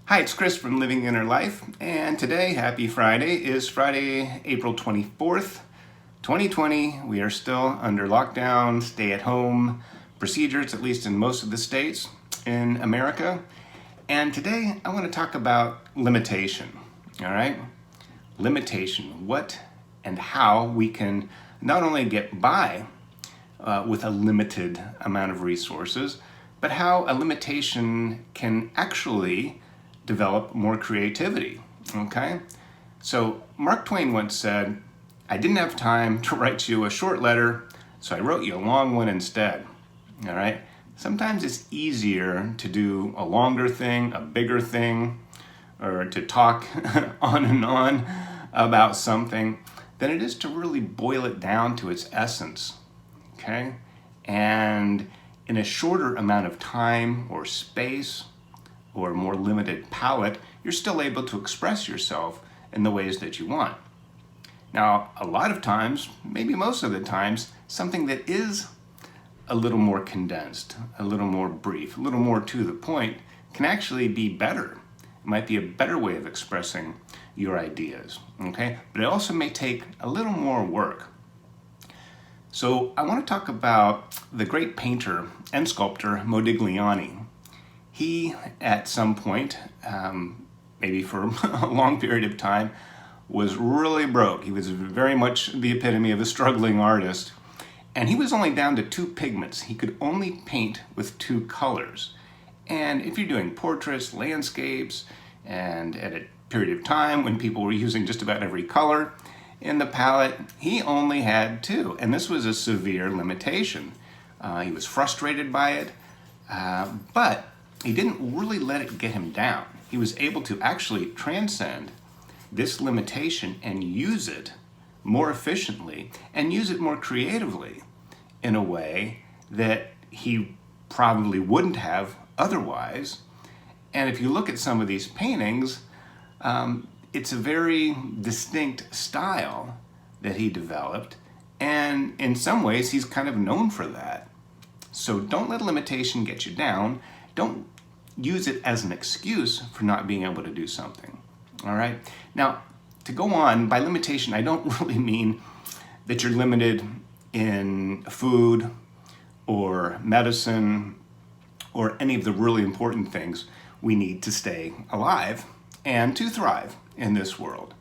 Hi, it's Chris from Living Inner Life, and today, happy Friday, is Friday, April 24th, 2020. We are still under lockdown, stay-at-home procedures, at least in most of the states in America. And today, I want to talk about limitation, all right? Limitation, what and how we can not only get by with a limited amount of resources, but how a limitation can actually develop more creativity, okay? So Mark Twain once said, "I didn't have time to write you a short letter, so I wrote you a long one instead," all right? Sometimes it's easier to do a longer thing, a bigger thing, or to talk on and on about something than it is to really boil it down to its essence, okay? And in a shorter amount of time or space, or a more limited palette, you're still able to express yourself in the ways that you want. Now, a lot of times, maybe most of the times, something that is a little more condensed, a little more brief, a little more to the point, can actually be better. It might be a better way of expressing your ideas, okay? But it also may take a little more work. So I want to talk about the great painter and sculptor Modigliani. He, at some point, maybe for a long period of time, was really broke. He was very much the epitome of a struggling artist. And he was only down to 2 pigments. He could only paint with 2 colors. And if you're doing portraits, landscapes, and at a period of time when people were using just about every color in the palette, he only had 2. And this was a severe limitation. He was frustrated by it, but he didn't really let it get him down. He was able to actually transcend this limitation and use it more efficiently and use it more creatively in a way that he probably wouldn't have otherwise. And if you look at some of these paintings, it's a very distinct style that he developed, and in some ways he's kind of known for that. So don't let limitation get you down. Don't use it as an excuse for not being able to do something, all right? Now, to go on, by limitation, I don't really mean that you're limited in food or medicine or any of the really important things we need to stay alive and to thrive in this world.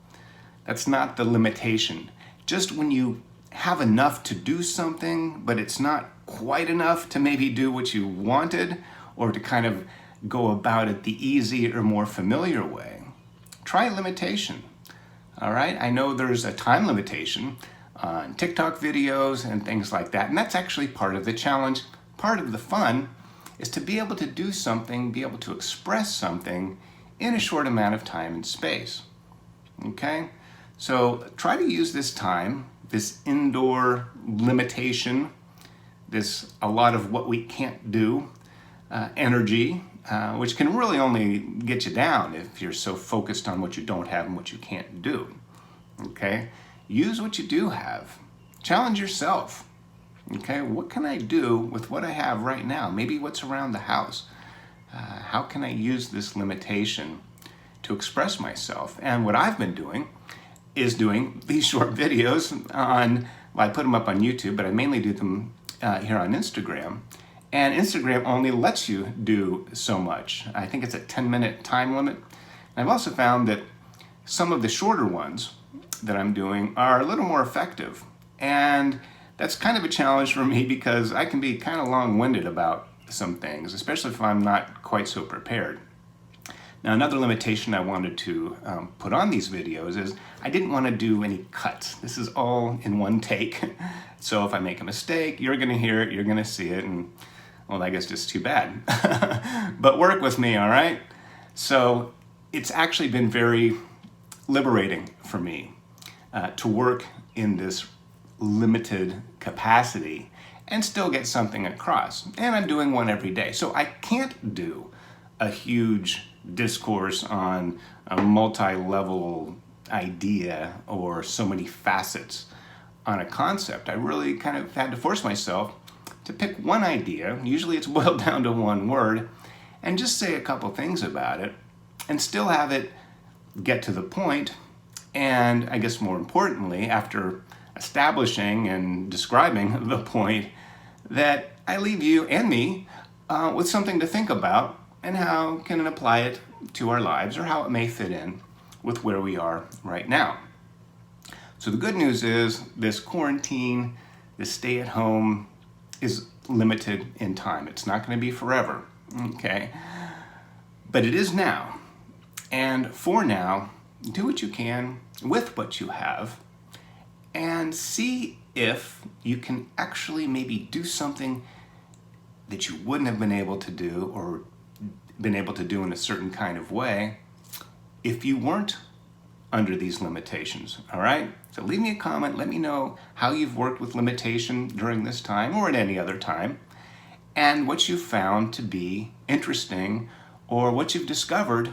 That's not the limitation. Just when you have enough to do something, but it's not quite enough to maybe do what you wanted or to kind of go about it the easy or more familiar way, try limitation, all right? I know there's a time limitation on TikTok videos and things like that, and that's actually part of the challenge. Part of the fun is to be able to do something, be able to express something in a short amount of time and space, okay? So try to use this time, this indoor limitation, this a lot of what we can't do, energy, which can really only get you down if you're so focused on what you don't have and what you can't do, okay? Use what you do have. Challenge yourself, okay? What can I do with what I have right now? Maybe what's around the house. How can I use this limitation to express myself? And what I've been doing is doing these short videos on, well, I put them up on YouTube, but I mainly do them here on Instagram. And Instagram only lets you do so much. I think it's a 10-minute time limit. And I've also found that some of the shorter ones that I'm doing are a little more effective. And that's kind of a challenge for me because I can be kind of long-winded about some things, especially if I'm not quite so prepared. Now, another limitation I wanted to put on these videos is I didn't want to do any cuts. This is all in one take. So if I make a mistake, you're going to hear it, you're going to see it, and well, I guess just too bad. But work with me, all right? So it's actually been very liberating for me to work in this limited capacity and still get something across. And I'm doing one every day. So I can't do a huge discourse on a multi-level idea or so many facets on a concept. I really kind of had to force myself to pick one idea, usually it's boiled down to one word, and just say a couple things about it and still have it get to the point, and I guess more importantly, after establishing and describing the point, that I leave you and me with something to think about and how can it apply it to our lives, or how it may fit in with where we are right now. So the good news is this quarantine, this stay at home is limited in time. It's not going to be forever, okay? But it is now. And for now, do what you can with what you have and see if you can actually maybe do something that you wouldn't have been able to do, or been able to do in a certain kind of way, if you weren't under these limitations, all right? So leave me a comment, let me know how you've worked with limitation during this time or at any other time, and what you found to be interesting, or what you've discovered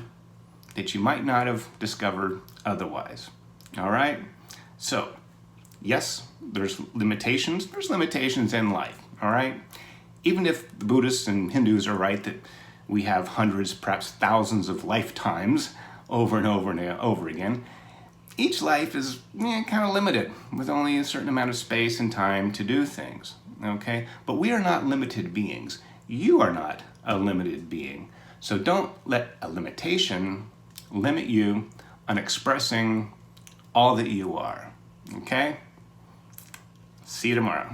that you might not have discovered otherwise, all right? So, yes, there's limitations in life, all right? Even if the Buddhists and Hindus are right that we have hundreds, perhaps thousands of lifetimes over and over and over again, each life is kind of limited with only a certain amount of space and time to do things, okay? But we are not limited beings. You are not a limited being. So don't let a limitation limit you on expressing all that you are, okay? See you tomorrow.